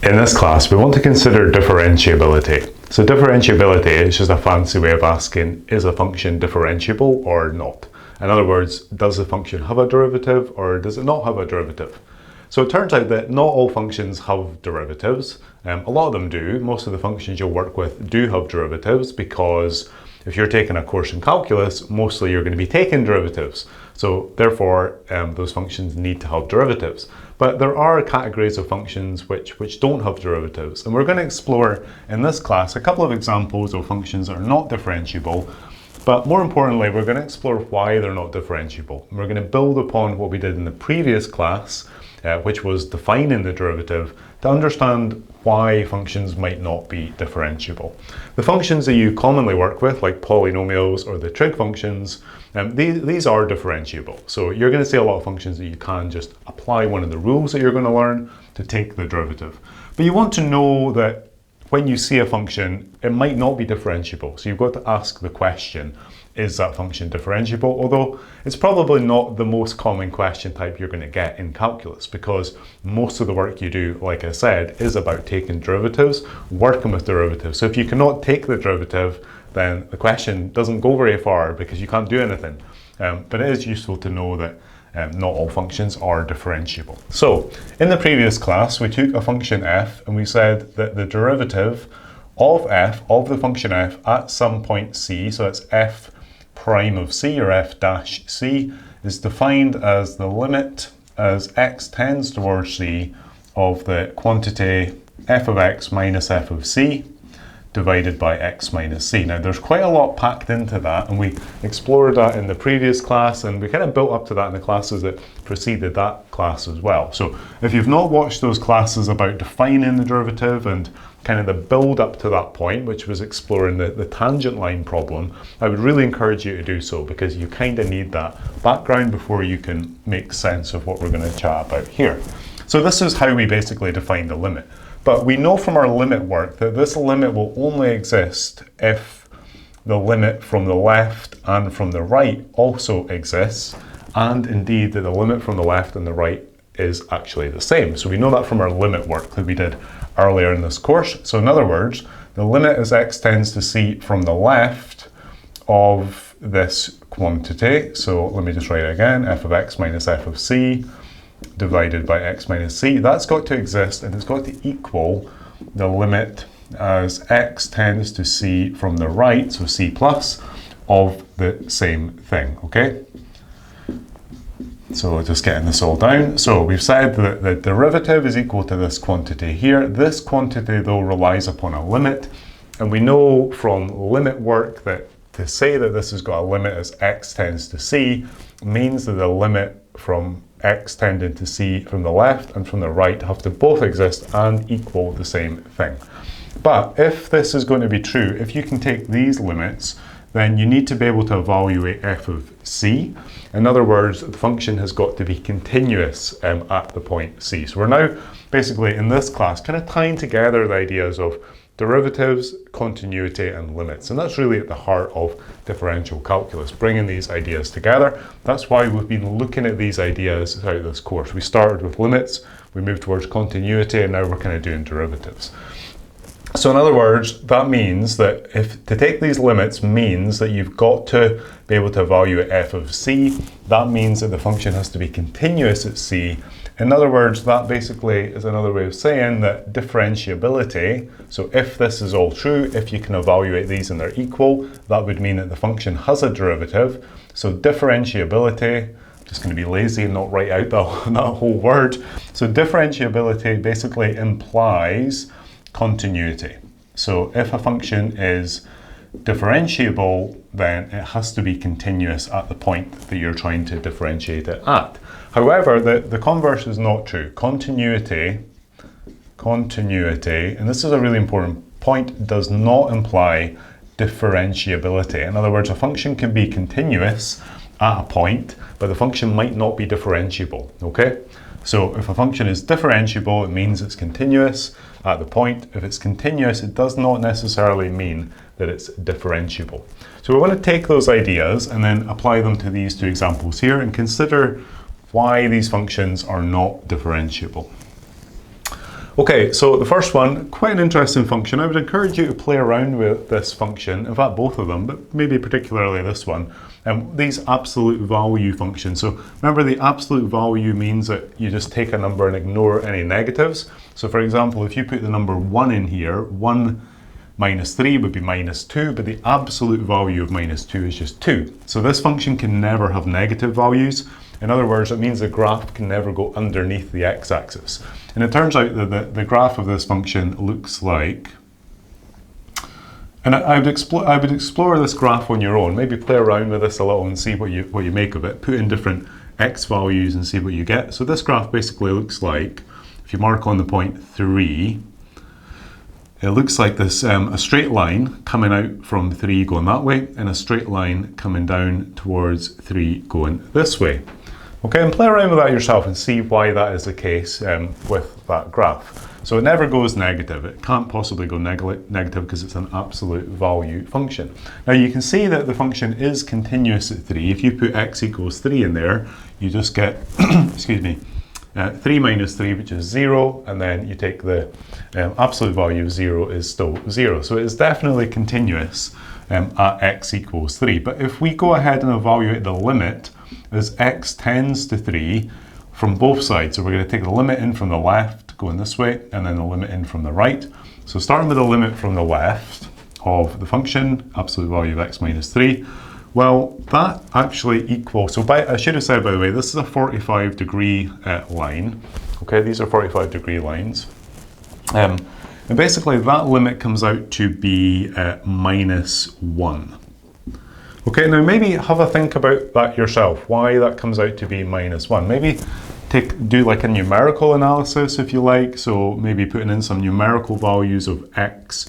In this class, we want to consider differentiability. So differentiability is just a fancy way of asking, is a function differentiable or not? In other words, does the function have a derivative or does it not have a derivative? So it turns out that not all functions have derivatives. A lot of them do. Most of the functions you'll work with do have derivatives because if you're taking a course in calculus, mostly you're going to be taking derivatives. So therefore, those functions need to have derivatives. But there are categories of functions which don't have derivatives. And we're going to explore in this class a couple of examples of functions that are not differentiable. But more importantly, we're going to explore why they're not differentiable. And we're going to build upon what we did in the previous class, which was defining the derivative, to understand why functions might not be differentiable. The functions that you commonly work with, like polynomials or the trig functions, these are differentiable. So you're going to see a lot of functions that you can just apply one of the rules that you're going to learn to take the derivative. But you want to know that when you see a function, it might not be differentiable. So you've got to ask the question, is that function differentiable? Although it's probably not the most common question type you're going to get in calculus, because most of the work you do, like I said, is about taking derivatives, working with derivatives. So if you cannot take the derivative, then the question doesn't go very far because you can't do anything. But it is useful to know that not all functions are differentiable. So in the previous class, we took a function f and we said that the derivative of f, of the function f at some point c, so that's f prime of c or f dash c, is defined as the limit as x tends towards c of the quantity f of x minus f of c divided by x minus c. Now there's quite a lot packed into that, and we explored that in the previous class, and we kind of built up to that in the classes that preceded that class as well. So if you've not watched those classes about defining the derivative and kind of the build up to that point, which was exploring the tangent line problem, I would really encourage you to do so, because you kind of need that background before you can make sense of what we're going to chat about here. So this is how we basically define the limit. But we know from our limit work that this limit will only exist if the limit from the left and from the right also exists, and indeed that the limit from the left and the right is actually the same. So we know that from our limit work that we did earlier in this course. So in other words, the limit as x tends to c from the left of this quantity, so let me just write it again, f of x minus f of c divided by x minus c, that's got to exist, and it's got to equal the limit as x tends to c from the right, so c plus, of the same thing, okay? So just getting this all down. So we've said that the derivative is equal to this quantity here. This quantity though relies upon a limit, and we know from limit work that to say that this has got a limit as x tends to c means that the limit from x tending to c from the left and from the right have to both exist and equal the same thing. But if this is going to be true, if you can take these limits, then you need to be able to evaluate f of c. In other words, the function has got to be continuous at the point c. So we're now basically in this class kind of tying together the ideas of derivatives, continuity, and limits. And that's really at the heart of differential calculus, bringing these ideas together. That's why we've been looking at these ideas throughout this course. We started with limits, we moved towards continuity, and now we're kind of doing derivatives. So in other words, that means that to take these limits means that you've got to be able to evaluate f of c. That means that the function has to be continuous at c. In other words, that basically is another way of saying that differentiability, so if this is all true, if you can evaluate these and they're equal, that would mean that the function has a derivative. So differentiability, I'm just going to be lazy and not write out that whole word. So differentiability basically implies continuity. So if a function is differentiable, then it has to be continuous at the point that you're trying to differentiate it at. However, the converse is not true. Continuity, and this is a really important point, does not imply differentiability. In other words, a function can be continuous at a point, but the function might not be differentiable, okay? So if a function is differentiable, it means it's continuous at the point. If it's continuous, it does not necessarily mean that it's differentiable. So we want to take those ideas and then apply them to these two examples here and consider why these functions are not differentiable. Okay, so the first one, quite an interesting function. I would encourage you to play around with this function, in fact both of them, but maybe particularly this one. These absolute value functions. So remember, the absolute value means that you just take a number and ignore any negatives. So for example, if you put the number 1 in here, 1 minus 3 would be minus 2, but the absolute value of minus 2 is just 2. So this function can never have negative values. In other words, it means the graph can never go underneath the x-axis. And it turns out that the graph of this function looks like, and I would explore this graph on your own, maybe play around with this a little and see what you make of it, put in different x values and see what you get. So this graph basically looks like, if you mark on the point 3, it looks like this, a straight line coming out from 3 going that way, and a straight line coming down towards 3 going this way. Okay, and play around with that yourself and see why that is the case with that graph. So it never goes negative. It can't possibly go negative because it's an absolute value function. Now you can see that the function is continuous at 3. If you put x equals 3 in there, you just get, excuse me, 3 minus 3, which is 0, and then you take the absolute value of 0 is still 0. So it is definitely continuous at x equals 3. But if we go ahead and evaluate the limit as x tends to 3 from both sides, so we're going to take the limit in from the left going this way, and then the limit in from the right. So starting with the limit from the left of the function, absolute value of x minus 3, well, that actually equals, so I should have said, by the way, this is a 45-degree line. Okay, these are 45-degree lines. And basically that limit comes out to be minus 1. Okay, now maybe have a think about that yourself, why that comes out to be minus 1. Maybe do like a numerical analysis if you like, so maybe putting in some numerical values of x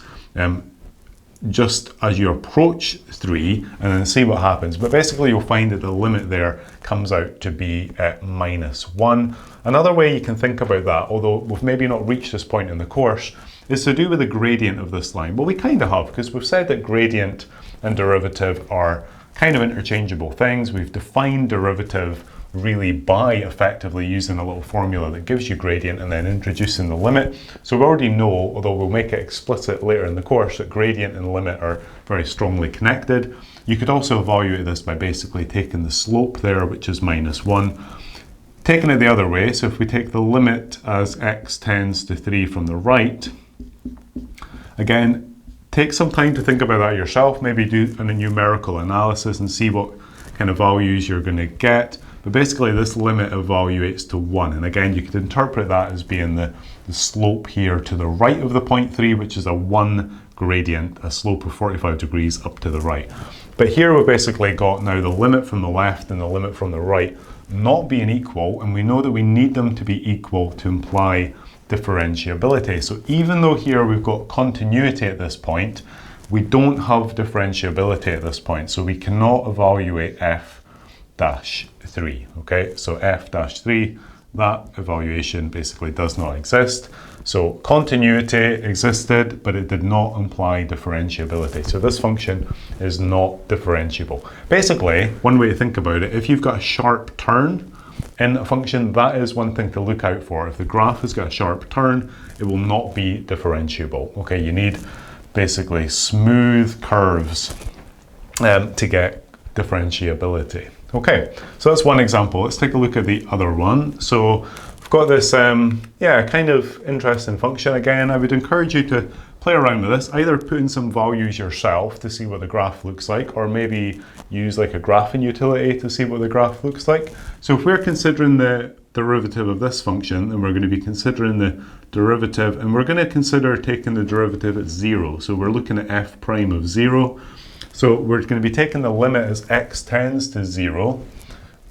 just as you approach 3 and then see what happens. But basically you'll find that the limit there comes out to be minus 1. Another way you can think about that, although we've maybe not reached this point in the course, is to do with the gradient of this line. Well, we kind of have, because we've said that gradient and derivative are kind of interchangeable things. We've defined derivative really by effectively using a little formula that gives you gradient and then introducing the limit. So we already know, although we'll make it explicit later in the course, that gradient and limit are very strongly connected. You could also evaluate this by basically taking the slope there, which is minus 1, taking it the other way. So if we take the limit as x tends to 3 from the right, again, take some time to think about that yourself, maybe do a numerical analysis and see what kind of values you're going to get. But basically this limit evaluates to 1, and again you could interpret that as being the slope here to the right of the point 3, which is a 1 gradient, a slope of 45 degrees up to the right. But here we've basically got now the limit from the left and the limit from the right not being equal, and we know that we need them to be equal to imply differentiability. So even though here we've got continuity at this point, we don't have differentiability at this point, so we cannot evaluate f-3. Okay, so f-3, that evaluation basically does not exist. So continuity existed, but it did not imply differentiability. So this function is not differentiable. Basically, one way to think about it, if you've got a sharp turn in a function, that is one thing to look out for. If the graph has got a sharp turn, it will not be differentiable. Okay, you need basically smooth curves to get differentiability. Okay, so that's one example. Let's take a look at the other one. So we've got this, kind of interesting function. Again, I would encourage you to play around with this, either put in some values yourself to see what the graph looks like, or maybe use like a graphing utility to see what the graph looks like. So if we're considering the derivative of this function, then we're going to be considering the derivative, and we're going to consider taking the derivative at 0. So we're looking at f prime of 0. So we're going to be taking the limit as x tends to 0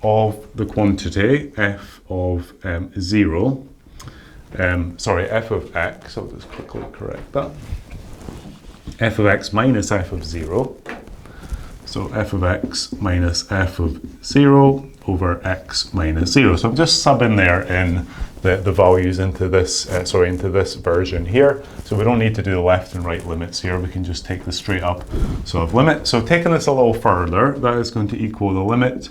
of the quantity f of 0. F of x, I'll just quickly correct that. F of x minus f of 0. So f of x minus f of 0 over x minus 0. So I'm just subbing there in the values into this, into this version here. So we don't need to do the left and right limits here. We can just take the straight up sort of limit. So taking this a little further, that is going to equal the limit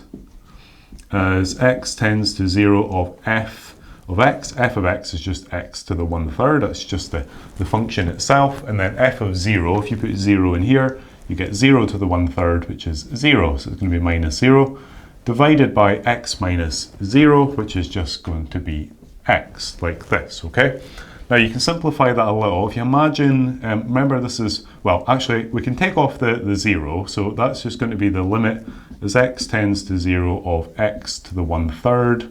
as x tends to 0 of f of x. F of x is just x to the 1/3. That's just the function itself. And then f of 0, if you put 0 in here, you get 0 to the 1/3, which is 0. So it's going to be minus 0, divided by x minus 0, which is just going to be x, like this, okay? Now you can simplify that a little. If you imagine, remember this is, well, actually we can take off the 0, so that's just going to be the limit as x tends to 0 of x to the 1/3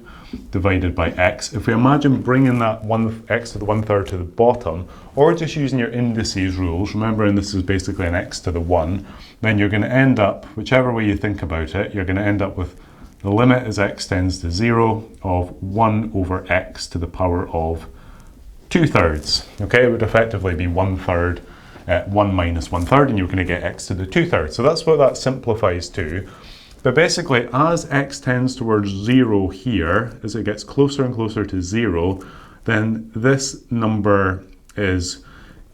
divided by x. If we imagine bringing that x to the 1/3 to the bottom, or just using your indices rules, remembering this is basically an x to the 1, then you're going to end up, whichever way you think about it, you're going to end up with the limit as x tends to 0 of 1 over x to the power of 2/3. Okay, it would effectively be 1/3, 1 minus 1/3, and you're going to get x to the 2/3. So that's what that simplifies to. But basically, as x tends towards 0 here, as it gets closer and closer to 0, then this number is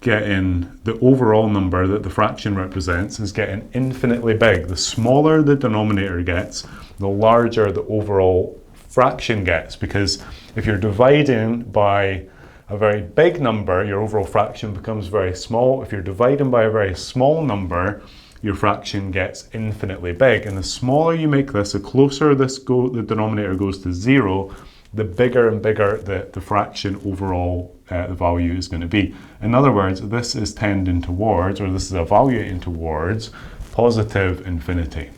getting, the overall number that the fraction represents is getting infinitely big. The smaller the denominator gets, the larger the overall fraction gets, because if you're dividing by a very big number, your overall fraction becomes very small. If you're dividing by a very small number, your fraction gets infinitely big. And the smaller you make this, the closer the denominator goes to 0, the bigger and bigger the fraction overall, the value is going to be. In other words, this is tending towards, or this is evaluating towards, positive infinity.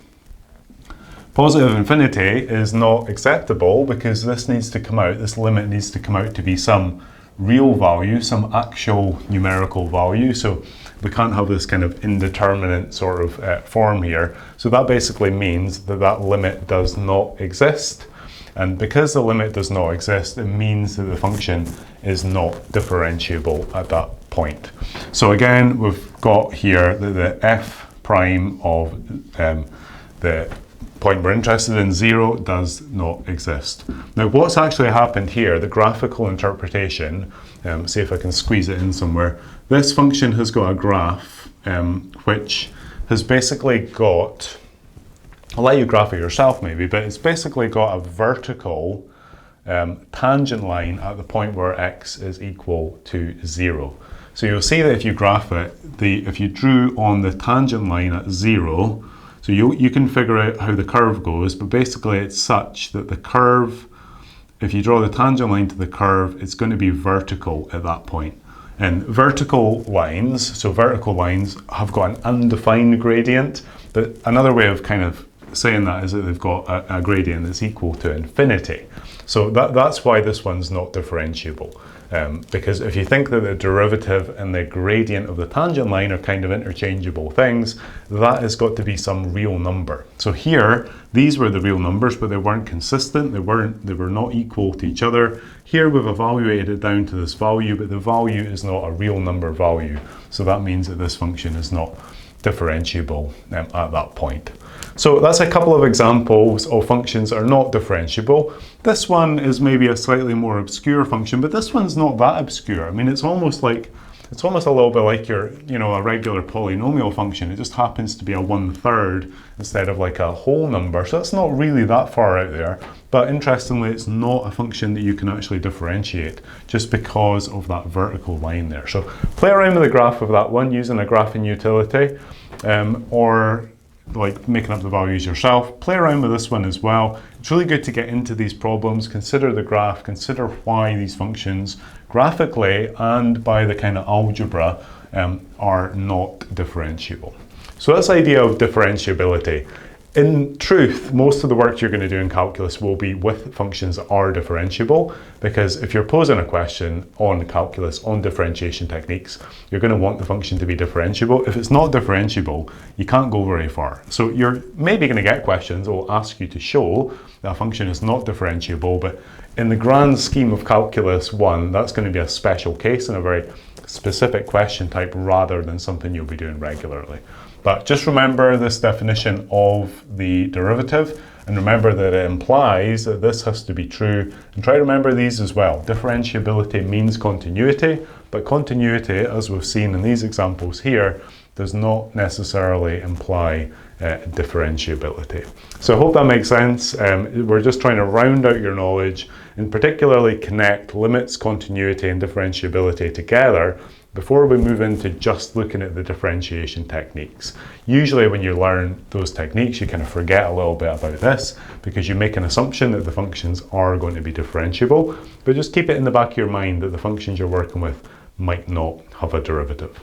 Positive infinity is not acceptable because this needs to come out, this limit needs to come out to be some real value, some actual numerical value. So we can't have this kind of indeterminate sort of form here. So that basically means that that limit does not exist. And because the limit does not exist, it means that the function is not differentiable at that point. So again, we've got here the f prime of the point we're interested in, 0, does not exist. Now what's actually happened here, the graphical interpretation, see if I can squeeze it in somewhere. This function has got a graph which has basically got, I'll let you graph it yourself maybe, but it's basically got a vertical tangent line at the point where x is equal to 0. So you'll see that if you graph it, if you drew on the tangent line at 0, so you can figure out how the curve goes, but basically it's such that the curve, if you draw the tangent line to the curve, it's going to be vertical at that point. And vertical lines, so vertical lines have got an undefined gradient, but another way of kind of saying that is that they've got a gradient that's equal to infinity. So that's why this one's not differentiable. Because if you think that the derivative and the gradient of the tangent line are kind of interchangeable things, that has got to be some real number. So here, these were the real numbers, but they weren't consistent. They were not equal to each other. Here we've evaluated it down to this value, but the value is not a real number value. So that means that this function is not differentiable at that point. So that's a couple of examples of functions that are not differentiable. This one is maybe a slightly more obscure function, but this one's not that obscure. I mean, it's almost a little bit like a regular polynomial function. It just happens to be a 1/3 instead of like a whole number. So it's not really that far out there. But interestingly, it's not a function that you can actually differentiate just because of that vertical line there. So play around with the graph of that one using a graphing utility, or like making up the values yourself. Play around with this one as well. It's really good to get into these problems, consider the graph, consider why these functions graphically and by the kind of algebra are not differentiable. So that's the idea of differentiability. In truth, most of the work you're going to do in calculus will be with functions that are differentiable, because if you're posing a question on calculus, on differentiation techniques, you're going to want the function to be differentiable. If it's not differentiable, you can't go very far. So you're maybe going to get questions that will ask you to show that a function is not differentiable, but in the grand scheme of calculus 1, that's going to be a special case and a very specific question type rather than something you'll be doing regularly. But just remember this definition of the derivative, and remember that it implies that this has to be true. And try to remember these as well. Differentiability means continuity, but continuity, as we've seen in these examples here, does not necessarily imply differentiability. So I hope that makes sense. We're just trying to round out your knowledge and particularly connect limits, continuity, and differentiability together before we move into just looking at the differentiation techniques. Usually when you learn those techniques, you kind of forget a little bit about this because you make an assumption that the functions are going to be differentiable, but just keep it in the back of your mind that the functions you're working with might not have a derivative.